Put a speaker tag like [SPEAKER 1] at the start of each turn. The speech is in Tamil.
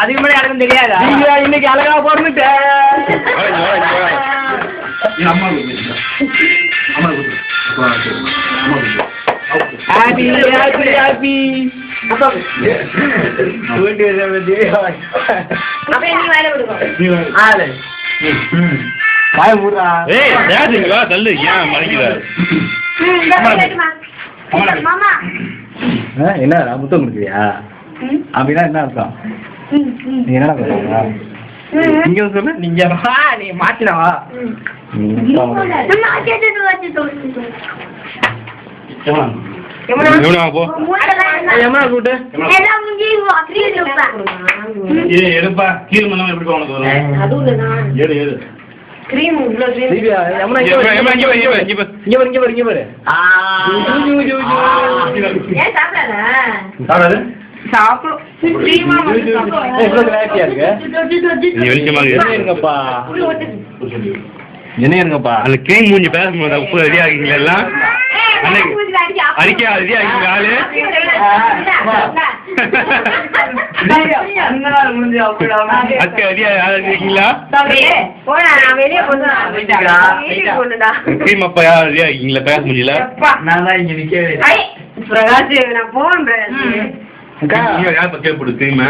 [SPEAKER 1] அதுக்கு முன்னாடி யாருக்கும் தெரியாதா? இன்னைக்கு அழகா பிறந்துட்டேன். Happy happy happy. என்ன புத்தகம் கொடுக்குறியா? அப்படின்னா என்ன அர்த்தம்? நீ என்ன பண்ணுவா? நீங்க சொல்லு. நீங்க நீ மாத்தினவா?
[SPEAKER 2] எடுப்பா கீழ் மண்ணம் எப்படி உனக்கு வரும்? எடு எடு.
[SPEAKER 1] என்ன இருங்கப்பா
[SPEAKER 2] அந்த கிரீம் மூஞ்சி பேசும்போது உப்பு ரெடி ஆகிங்களா எல்லாம்? அடிக்க ரெடி ஆகிங்க ஆளு அக்கா ரெடியா இருக்கீங்களா? கிரீம் அப்பா யார் ரெடி ஆகிங்களா? பேச முடியல.
[SPEAKER 1] நான் தான் இங்க நிக்கிறேன்.
[SPEAKER 2] யார் பக்கே போடு கிரீம்?